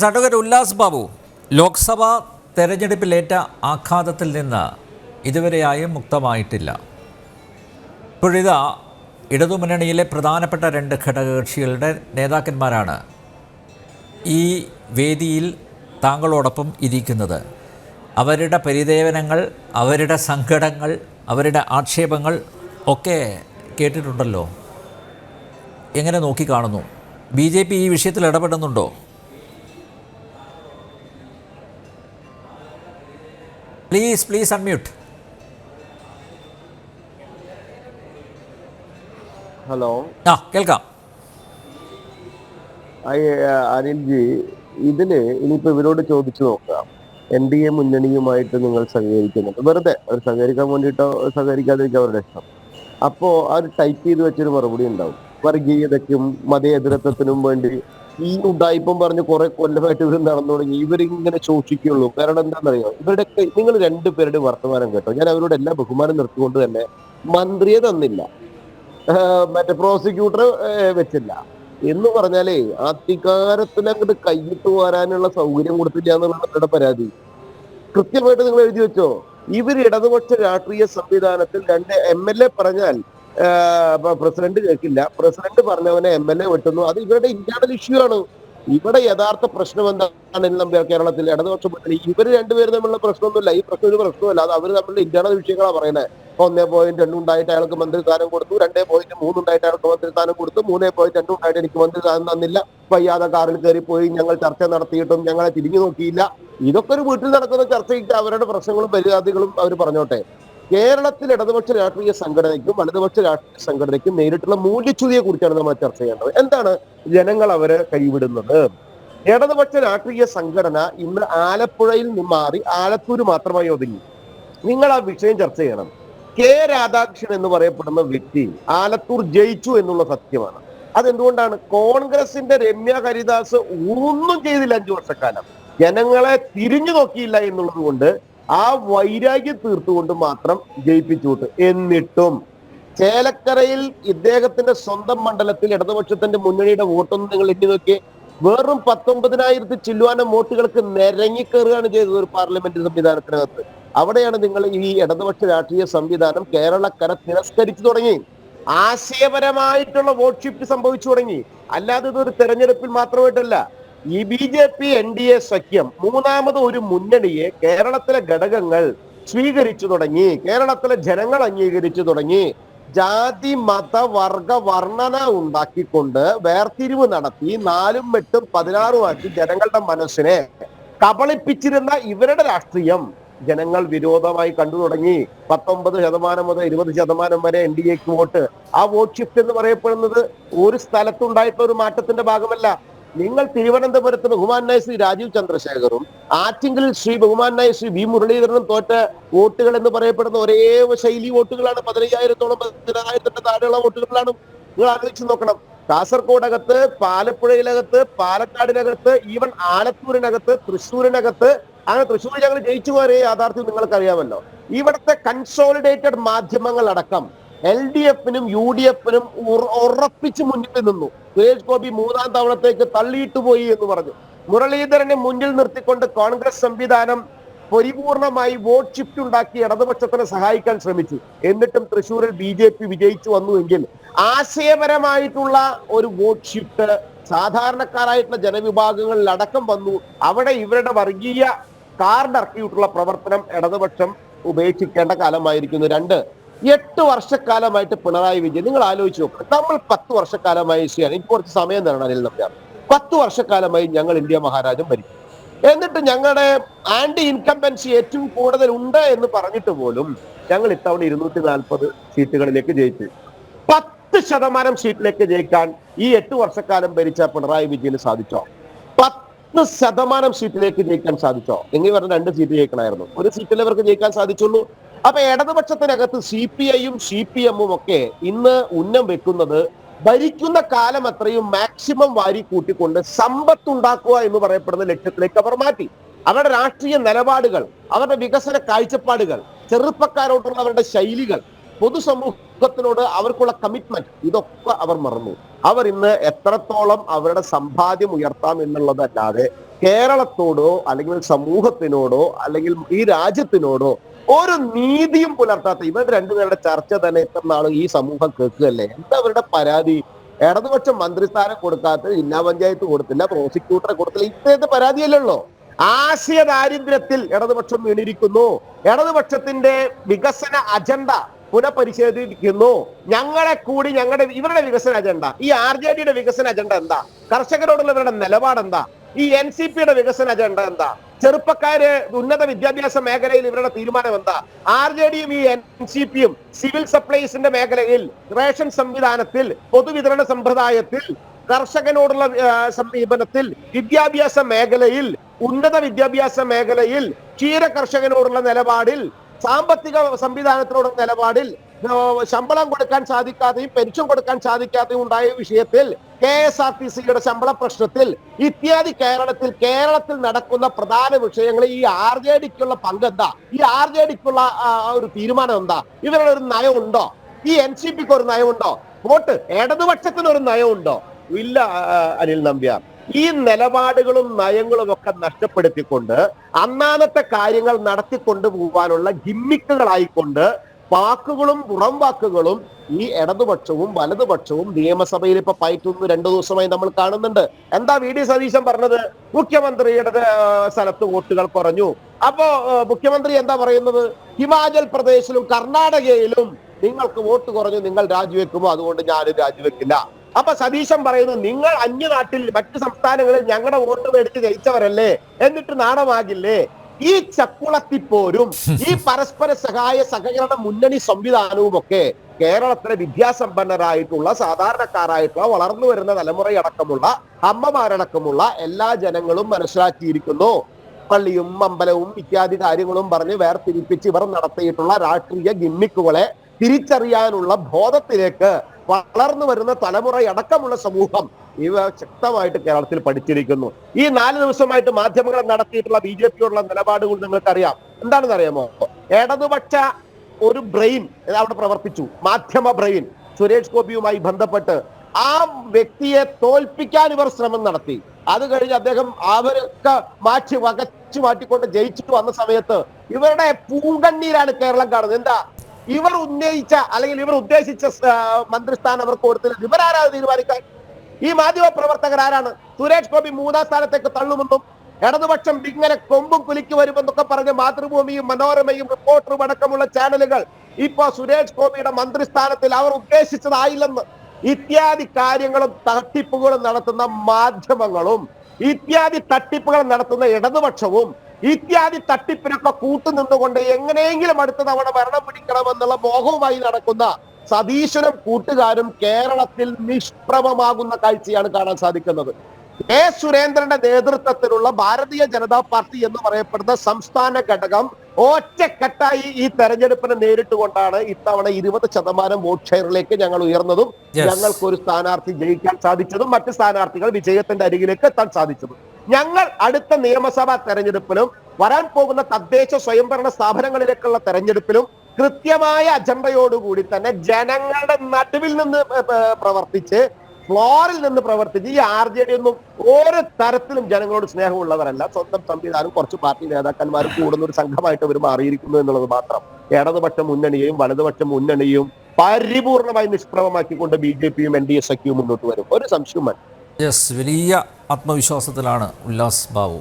Advocate Ullas Babu, Lok Sabha തെരഞ്ഞെടുപ്പിലേറ്റ ആഘാതത്തിൽ നിന്ന് ഇതുവരെയായും മുക്തമായിട്ടില്ല. ഇപ്പോഴിതാ ഇടതുമുന്നണിയിലെ പ്രധാനപ്പെട്ട രണ്ട് ഘടകകക്ഷികളുടെ നേതാക്കന്മാരാണ് ഈ വേദിയിൽ താങ്കളോടൊപ്പം ഇരിക്കുന്നത്. അവരുടെ പരിദേവനങ്ങൾ, അവരുടെ സങ്കടങ്ങൾ, അവരുടെ ആക്ഷേപങ്ങൾ ഒക്കെ കേട്ടിട്ടുണ്ടല്ലോ. എങ്ങനെ നോക്കിക്കാണുന്നു? BJP ഈ വിഷയത്തിൽ ഇടപെടുന്നുണ്ടോ? Please unmute. ഹലോ, കേൾക്കാം. അനിൽജി, ഇതില് ഇനിയിപ്പോ ഇവരോട് ചോദിച്ചു നോക്കാം. NDA മുന്നണിയുമായിട്ട് നിങ്ങൾ സഹകരിക്കുന്നുണ്ട്. വെറുതെ അവർ സഹകരിക്കാൻ വേണ്ടിയിട്ടോ സഹകരിക്കാതിരിക്കുക അവരുടെ ഇഷ്ടം. അപ്പോ അത് ടൈപ്പ് ചെയ്ത് വെച്ചൊരു മറുപടി ഉണ്ടാവും. വർഗീയതയ്ക്കും മതേതരത്വത്തിനും വേണ്ടി ഈ ഉഡായിപ്പം പറഞ്ഞ് കുറെ കൊല്ലമായിട്ട് ഇവർ നടന്നു തുടങ്ങി. ഇവരിങ്ങനെ ശോഷിക്കുള്ളൂ. കാരണം എന്താണെന്നറിയോ, ഇവരുടെയൊക്കെ നിങ്ങൾ രണ്ടുപേരുടെ വർത്തമാനം കേട്ടോ. ഞാൻ അവരോട് എല്ലാ ബഹുമാനം നിർത്തിക്കൊണ്ട് തന്നെ മന്ത്രിയെ തന്നില്ല, മറ്റേ പ്രോസിക്യൂട്ടർ വെച്ചില്ല എന്ന് പറഞ്ഞാലേ അധികാരത്തിൽ അങ്ങോട്ട് കൈയിട്ട് വരാനുള്ള സൗകര്യം കൊടുത്തില്ല എന്നുള്ളതാണ് അവരുടെ പരാതി. കൃത്യമായിട്ട് നിങ്ങൾ എഴുതി വെച്ചോ. ഇവർ ഇടതുപക്ഷ രാഷ്ട്രീയ സംവിധാനത്തിൽ രണ്ട് MLA പറഞ്ഞാൽ പ്രസിഡന്റ് കേൾക്കില്ല, പ്രസിഡന്റ് പറഞ്ഞവനെ MLA വെട്ടുന്നു. അത് ഇവരുടെ ഇന്റേണൽ ഇഷ്യൂ ആണ്. ഇവിടെ യഥാർത്ഥ പ്രശ്നം എന്താണ് കേരളത്തിൽ ഇടതുപക്ഷ മുന്നണി? ഇവർ രണ്ടുപേരും തമ്മിലുള്ള പ്രശ്നമൊന്നുമില്ല. ഈ പ്രശ്നം ഒരു പ്രശ്നമല്ല. അത് അവർ തമ്മിലുള്ള ഇന്റേണൽ വിഷയങ്ങളാണ് പറയുന്നത്. 1.2 ഉണ്ടായിട്ട് അയാൾക്ക് മന്ത്രിസ്ഥാനം കൊടുത്തു, 2.3 ഉണ്ടായിട്ട് അയാൾക്ക് മന്ത്രിസ്ഥാനം കൊടുത്തു, 3.2 ഉണ്ടായിട്ട് എനിക്ക് മന്ത്രിസ്ഥാനം തന്നില്ല, വയ്യാതെ കാറിൽ കയറിപ്പോയി, ഞങ്ങൾ ചർച്ച നടത്തിയിട്ടും ഞങ്ങളെ തിരിഞ്ഞു നോക്കിയില്ല. ഇതൊക്കെ ഒരു വീട്ടിൽ നടക്കുന്ന ചർച്ചയ്ക്ക് അവരുടെ പ്രശ്നങ്ങളും പരാതികളും അവർ പറഞ്ഞോട്ടെ. കേരളത്തിൽ ഇടതുപക്ഷ രാഷ്ട്രീയ സംഘടനയ്ക്കും വലതുപക്ഷ രാഷ്ട്രീയ സംഘടനയ്ക്കും നേരിട്ടുള്ള മൂല്യച്യുതിയെ കുറിച്ചാണ് നമ്മൾ ചർച്ച ചെയ്യേണ്ടത്. എന്താണ് ജനങ്ങൾ അവരെ കൈവിടുന്നത്? ഇടതുപക്ഷ രാഷ്ട്രീയ സംഘടന ഇന്ന് ആലപ്പുഴയിൽ നിന്ന് മാറി ആലത്തൂർ മാത്രമായി ഒതുങ്ങി. നിങ്ങൾ ആ വിഷയം ചർച്ച ചെയ്യണം. K. രാധാകൃഷ്ണൻ എന്ന് പറയപ്പെടുന്ന വ്യക്തി ആലത്തൂർ ജയിച്ചു എന്നുള്ള സത്യമാണ്. അതെന്തുകൊണ്ടാണ്? കോൺഗ്രസിന്റെ രമ്യ ഹരിദാസ് ഒന്നും ചെയ്തില്ല 5 വർഷക്കാലം. ജനങ്ങളെ തിരിഞ്ഞു നോക്കിയില്ല എന്നുള്ളത് കൊണ്ട് ആ വൈരാഗ്യം തീർത്തുകൊണ്ട് മാത്രം ജയിപ്പിച്ചുവിട്ട്. എന്നിട്ടും ചേലക്കരയിൽ ഇദ്ദേഹത്തിന്റെ സ്വന്തം മണ്ഡലത്തിൽ ഇടതുപക്ഷത്തിന്റെ മുന്നണിയുടെ വോട്ടൊന്നും നിങ്ങൾ എണ്ണി നോക്കിയേ. വെറും 19,000 ചില്ലുവാനം വോട്ടുകൾക്ക് നിരങ്ങിക്കയറുകയാണ് ചെയ്തത് ഒരു പാർലമെന്റ് സംവിധാനത്തിനകത്ത്. അവിടെയാണ് നിങ്ങൾ ഈ ഇടതുപക്ഷ രാഷ്ട്രീയ സംവിധാനം കേരളക്കര തിരസ്കരിച്ചു തുടങ്ങി. ആശയപരമായിട്ടുള്ള വോട്ട് ഷിഫ്റ്റ് സംഭവിച്ചു തുടങ്ങി. അല്ലാതെ ഇതൊരു തെരഞ്ഞെടുപ്പിൽ മാത്രമായിട്ടല്ല. ഈ BJP NDA സഖ്യം മൂന്നാമത് ഒരു മുന്നണിയെ കേരളത്തിലെ ഘടകങ്ങൾ സ്വീകരിച്ചു തുടങ്ങി. കേരളത്തിലെ ജനങ്ങൾ അംഗീകരിച്ചു തുടങ്ങി. ജാതി മത വർഗ വർണ്ണന ഉണ്ടാക്കിക്കൊണ്ട് വേർതിരിവ് നടത്തി 4ഉം 8ഉം 16ഉം ആക്കി ജനങ്ങളുടെ മനസ്സിനെ കബളിപ്പിച്ചിരുന്ന ഇവരുടെ രാഷ്ട്രീയം ജനങ്ങൾ വിരോധമായി കണ്ടു തുടങ്ങി. 19% മുതൽ 20% വരെ NDAക്ക് വോട്ട്. ആ വോട്ട് ഷിഫ്റ്റ് എന്ന് പറയപ്പെടുന്നത് ഒരു സ്ഥലത്തുണ്ടായിട്ടുള്ള ഒരു മാറ്റത്തിന്റെ ഭാഗമല്ല. നിങ്ങൾ തിരുവനന്തപുരത്ത് ബഹുമാനായ ശ്രീ രാജീവ് ചന്ദ്രശേഖറും ആറ്റിങ്കലിൽ ബഹുമാനായ ശ്രീ V. മുരളീധരനും തോറ്റ വോട്ടുകൾ എന്ന് പറയപ്പെടുന്ന ഒരേ ശൈലി വോട്ടുകളാണ്. 15,000-ഓളം 15,000-ന്റെ താഴെയുള്ള വോട്ടുകളാണ്. നിങ്ങൾ ആലോചിച്ച് നോക്കണം. കാസർഗോഡകത്ത്, പാലപ്പുഴയിലകത്ത്, പാലക്കാടിനകത്ത്, ഈവൻ ആലത്തൂരിനകത്ത്, തൃശ്ശൂരിനകത്ത്, അങ്ങനെ തൃശ്ശൂർ ഞങ്ങൾ ജയിച്ചു പോയ യാഥാർത്ഥ്യം നിങ്ങൾക്ക് അറിയാമല്ലോ. ഇവിടുത്തെ കൺസോളിഡേറ്റഡ് മാധ്യമങ്ങൾ അടക്കം LDFനും UDFനും ഉറപ്പിച്ച് മുന്നിൽ നിന്നു. സുരേഷ് ഗോപി 3ാം തവണത്തേക്ക് തള്ളിയിട്ടു പോയി എന്ന് പറഞ്ഞു. മുരളീധരനെ മുന്നിൽ നിർത്തിക്കൊണ്ട് കോൺഗ്രസ് സംവിധാനം പരിപൂർണമായി വോട്ട് ഷിഫ്റ്റ് ഉണ്ടാക്കി ഇടതുപക്ഷത്തിനെ സഹായിക്കാൻ ശ്രമിച്ചു. എന്നിട്ടും തൃശ്ശൂരിൽ BJP വിജയിച്ചു വന്നുവെങ്കിൽ ആശയപരമായിട്ടുള്ള ഒരു വോട്ട് ഷിഫ്റ്റ് സാധാരണക്കാരായിട്ടുള്ള ജനവിഭാഗങ്ങളിൽ അടക്കം വന്നു. അവിടെ ഇവരുടെ വർഗീയ കാർഡ് ഇറക്കിയിട്ടുള്ള പ്രവർത്തനം ഇടതുപക്ഷം ഉപേക്ഷിക്കേണ്ട കാലമായിരിക്കുന്നു. 8 വർഷക്കാലമായിട്ട് പിണറായി വിജയൻ, നിങ്ങൾ ആലോചിച്ച് നോക്കുക. നമ്മൾ 10 വർഷക്കാലമായി എനിക്ക് കുറച്ച് സമയം തരണം അനിൽ നമ്പ്യാർ. 10 വർഷക്കാലമായി ഞങ്ങൾ ഇന്ത്യ മഹാരാജ്യം ഭരിക്കും. എന്നിട്ട് ഞങ്ങളുടെ ആന്റി ഇൻകംബൻസി ഏറ്റവും കൂടുതൽ ഉണ്ട് എന്ന് പറഞ്ഞിട്ട് പോലും ഞങ്ങൾ ഇത്തവണ 240 സീറ്റുകളിലേക്ക് ജയിച്ചു. 10% സീറ്റിലേക്ക് ജയിക്കാൻ ഈ 8 വർഷക്കാലം ഭരിച്ച പിണറായി വിജയന് സാധിച്ചോ? 10% സീറ്റിലേക്ക് ജയിക്കാൻ സാധിച്ചോ? എങ്ങനെ പറഞ്ഞ 2 സീറ്റ് ജയിക്കണമായിരുന്നു. ഒരു സീറ്റിൽ അവർക്ക് ജയിക്കാൻ സാധിച്ചുള്ളൂ. അപ്പൊ ഇടതുപക്ഷത്തിനകത്ത് CPIയും CPMും ഒക്കെ ഇന്ന് ഉന്നം വെക്കുന്നത് ഭരിക്കുന്ന കാലം അത്രയും മാക്സിമം വാരി കൂട്ടിക്കൊണ്ട് സമ്പത്തുണ്ടാക്കുക എന്ന് പറയപ്പെടുന്ന ലക്ഷ്യത്തിലേക്ക് അവർ മാറ്റി. അവരുടെ രാഷ്ട്രീയ നിലപാടുകൾ, അവരുടെ വികസന കാഴ്ചപ്പാടുകൾ, ചെറുപ്പക്കാരോട്ടുള്ള അവരുടെ ശൈലികൾ, പൊതുസമൂഹത്തിനോട് അവർക്കുള്ള കമ്മിറ്റ്മെന്റ്, ഇതൊക്കെ അവർ മറന്നു. അവർ ഇന്ന് എത്രത്തോളം അവരുടെ സമ്പാദ്യം ഉയർത്താം എന്നുള്ളതല്ലാതെ കേരളത്തോടോ അല്ലെങ്കിൽ സമൂഹത്തിനോടോ അല്ലെങ്കിൽ ഈ രാജ്യത്തിനോടോ ഒരു നീതിയും പുലർത്താത്ത ഇവർ രണ്ടുപേരുടെ ചർച്ച തന്നെ ഇത്ര നാളും ഈ സമൂഹം കേൾക്കുകയല്ലേ? എന്താ അവരുടെ പരാതി? ഇടതുപക്ഷം മന്ത്രിസ്ഥാനം കൊടുക്കാത്ത, ജില്ലാ പഞ്ചായത്ത് കൊടുത്തില്ല, പ്രോസിക്യൂട്ടറെ കൊടുത്തില്ല, ഇത്രയൊക്കെ പരാതിയല്ലേ ഉള്ളൂ. ആശയ ദാരിദ്ര്യത്തിൽ ഇടതുപക്ഷം വീണിരിക്കുന്നു. ഇടതുപക്ഷത്തിന്റെ വികസന അജണ്ട പുനഃപരിശോധിക്കുന്നു. ഞങ്ങളെ കൂടി ഇവരുടെ വികസന അജണ്ട, ഈ RJDയുടെ വികസന അജണ്ട എന്താ? കർഷകരോടുള്ള ഇവരുടെ നിലപാട് എന്താ? ഈ NCPയുടെ വികസന അജണ്ട എന്താ? ചെറുപ്പക്കാര് ഉന്നത വിദ്യാഭ്യാസ മേഖലയിൽ ഇവരുടെ തീരുമാനം എന്താ? RJDയും ഈ NCPയും സിവിൽ സപ്ലൈസിന്റെ മേഖലയിൽ, റേഷൻ സംവിധാനത്തിൽ, പൊതുവിതരണ സമ്പ്രദായത്തിൽ, കർഷകനോടുള്ള സമീപനത്തിൽ, വിദ്യാഭ്യാസ മേഖലയിൽ, ഉന്നത വിദ്യാഭ്യാസ മേഖലയിൽ, ക്ഷീര കർഷകനോടുള്ള നിലപാടിൽ, സാമ്പത്തിക സംവിധാനത്തിനോടുള്ള നിലപാടിൽ, ശമ്പളം കൊടുക്കാൻ സാധിക്കാതെയും പെൻഷൻ കൊടുക്കാൻ സാധിക്കാതെയും ഉണ്ടായ വിഷയത്തിൽ, KSRTCയുടെ ശമ്പള പ്രശ്നത്തിൽ ഇത്യാദി കേരളത്തിൽ നടക്കുന്ന പ്രധാന വിഷയങ്ങളിൽ ഈ RJDക്കുള്ള പങ്കെന്താ? ഈ RJDക്കുള്ള ഒരു തീരുമാനം എന്താ? ഇവരുടെ ഒരു നയമുണ്ടോ? ഈ NCPക്ക് ഒരു നയമുണ്ടോ? വോട്ട് ഇടതുപക്ഷത്തിന് ഒരു നയമുണ്ടോ? ഇല്ല. അനിൽ നമ്പ്യാർ, ഈ നിലപാടുകളും നയങ്ങളും ഒക്കെ നഷ്ടപ്പെടുത്തിക്കൊണ്ട് അന്നാന്നത്തെ കാര്യങ്ങൾ നടത്തിക്കൊണ്ടു പോകാനുള്ള ഗിമ്മിക്കുകളായിക്കൊണ്ട് വാക്കുകളും പുറം വാക്കുകളും ഈ ഇടതുപക്ഷവും വലതുപക്ഷവും നിയമസഭയിൽ ഇപ്പൊ പയറ്റുന്നു 2 ദിവസമായി നമ്മൾ കാണുന്നുണ്ട്. എന്താ VD സതീശൻ പറഞ്ഞത്? മുഖ്യമന്ത്രിയുടെ സ്ഥലത്ത് വോട്ടുകൾ കുറഞ്ഞു. അപ്പോ മുഖ്യമന്ത്രി എന്താ പറയുന്നത്? ഹിമാചൽ പ്രദേശിലും കർണാടകയിലും നിങ്ങൾക്ക് വോട്ട് കുറഞ്ഞു, നിങ്ങൾ രാജിവെക്കുമോ? അതുകൊണ്ട് ഞാനും രാജിവെക്കില്ല. അപ്പൊ സതീശൻ പറയുന്നു, നിങ്ങൾ അന്യനാട്ടിൽ മറ്റു സംസ്ഥാനങ്ങളിൽ ഞങ്ങളുടെ വോട്ട് മേടിച്ച് ജയിച്ചവരല്ലേ, എന്നിട്ട് നാണമാകില്ലേ? ഈ ചക്കുളത്തിപ്പോരും ഈ പരസ്പര സഹകരണ മുന്നണി സംവിധാനവും ഒക്കെ കേരളത്തിലെ വിദ്യാസമ്പന്നരായിട്ടുള്ള, സാധാരണക്കാരായിട്ടുള്ള, വളർന്നു വരുന്ന തലമുറയടക്കമുള്ള, അമ്മമാരടക്കമുള്ള എല്ലാ ജനങ്ങളും മനസ്സിലാക്കിയിരിക്കുന്നു. പള്ളിയും അമ്പലവും ഇത്യാദി കാര്യങ്ങളും പറഞ്ഞ് വേർതിരിപ്പിച്ച് ഇവർ നടത്തിയിട്ടുള്ള രാഷ്ട്രീയ ഗിമ്മിക്കുകളെ തിരിച്ചറിയാനുള്ള ബോധത്തിലേക്ക് വളർന്നു വരുന്ന തലമുറയടക്കമുള്ള സമൂഹം ഇവ ശക്തമായിട്ട് കേരളത്തിൽ പഠിച്ചിരിക്കുന്നു. ഈ 4 ദിവസമായിട്ട് മാധ്യമങ്ങൾ നടത്തിയിട്ടുള്ള BJPയോടുള്ള നിലപാടുകൾ നിങ്ങൾക്കറിയാം. എന്താണെന്ന് അറിയാമോ? ഇടതുപക്ഷ ഒരു ബ്രെയിൻ അവിടെ പ്രവർത്തിച്ചു, മാധ്യമ ബ്രെയിൻ. സുരേഷ് ഗോപിയുമായി ബന്ധപ്പെട്ട് ആ വ്യക്തിയെ തോൽപ്പിക്കാൻ ഇവർ ശ്രമം നടത്തി. അത് കഴിഞ്ഞ് അദ്ദേഹം അവരൊക്കെ മാറ്റിക്കൊണ്ട് ജയിച്ചിട്ട് വന്ന സമയത്ത് ഇവരുടെ പൂങ്കണ്ണീരാണ് കേരളം കാണുന്നത്. എന്താ? ഇവർ ഉന്നയിച്ച അല്ലെങ്കിൽ ഇവർ ഉദ്ദേശിച്ച മന്ത്രിസ്ഥാനം അവർക്ക് കൊടുത്തില്ല. ഇവരാരാണ് തീരുമാനിക്കാൻ? ഈ മാധ്യമ പ്രവർത്തകർ ആരാണ്? സുരേഷ് ഗോപി 3-ാം സ്ഥാനത്തേക്ക് തള്ളുമെന്നും ഇടതുപക്ഷം ഇങ്ങനെ കൊമ്പും കുലിക്ക് വരുമെന്നൊക്കെ പറഞ്ഞ് മാതൃഭൂമിയും മനോരമയും റിപ്പോർട്ടറും അടക്കമുള്ള ചാനലുകൾ ഇപ്പൊ സുരേഷ് ഗോപിയുടെ മന്ത്രിസ്ഥാനത്തിൽ അവർ ഉദ്ദേശിച്ചതായില്ലെന്ന് ഇത്യാദി കാര്യങ്ങളും തട്ടിപ്പുകളും നടത്തുന്ന മാധ്യമങ്ങളും ഇത്യാദി തട്ടിപ്പുകൾ നടത്തുന്ന ഇടതുപക്ഷവും ഇത്യാദി തട്ടിപ്പിനൊക്കെ കൂട്ടുനിന്നുകൊണ്ട് എങ്ങനെയെങ്കിലും അടുത്ത തവണ ഭരണം പിടിക്കണമെന്നുള്ള മോഹവുമായി നടക്കുന്ന സതീശനും കൂട്ടുകാരും കേരളത്തിൽ നിഷ്പ്രഭമാകുന്ന കാഴ്ചയാണ് കാണാൻ സാധിക്കുന്നത്. സുരേന്ദ്രന്റെ നേതൃത്വത്തിലുള്ള ഭാരതീയ ജനതാ പാർട്ടി എന്ന് പറയപ്പെടുന്ന സംസ്ഥാന ഘടകം ഒറ്റക്കെട്ടായി ഈ തെരഞ്ഞെടുപ്പിനെ നേരിട്ടുകൊണ്ടാണ് ഇത്തവണ 20% വോട്ട് ഷെയറിലേക്ക് ഞങ്ങൾ ഉയർന്നതും ഞങ്ങൾക്ക് ഒരു സ്ഥാനാർത്ഥി ജയിക്കാൻ സാധിച്ചതും മറ്റ് സ്ഥാനാർത്ഥികൾ വിജയത്തിന്റെ അരികിലേക്ക് എത്താൻ സാധിച്ചതും. ഞങ്ങൾ അടുത്ത നിയമസഭാ തെരഞ്ഞെടുപ്പിലും വരാൻ പോകുന്ന തദ്ദേശ സ്വയംഭരണ സ്ഥാപനങ്ങളിലേക്കുള്ള തെരഞ്ഞെടുപ്പിലും കൃത്യമായ അജണ്ടയോടുകൂടി തന്നെ ജനങ്ങളുടെ നടുവിൽ നിന്ന് പ്രവർത്തിച്ച്, ഫ്ലോറിൽ നിന്ന് പ്രവർത്തിച്ച്, ഈ RJD ഒന്നും ഓരോ തരത്തിലും ജനങ്ങളോട് സ്നേഹമുള്ളവരല്ല. സ്വന്തം സംവിധാനം കുറച്ച് പാർട്ടി നേതാക്കന്മാർ കൂടുന്ന ഒരു സംഘമായിട്ട് അവർ മാറിയിരിക്കുന്നു എന്നുള്ളത് മാത്രം. ഇടതുപക്ഷ മുന്നണിയെയും വലതുപക്ഷ മുന്നണിയും പരിപൂർണമായി നിഷ്പ്രഭമാക്കിക്കൊണ്ട് BJPയും NDA സഖ്യവും മുന്നോട്ട് വരും. ഒരു സംശയവും. വലിയ ആത്മവിശ്വാസത്തിലാണ് ഉല്ലാസ് ബാബു.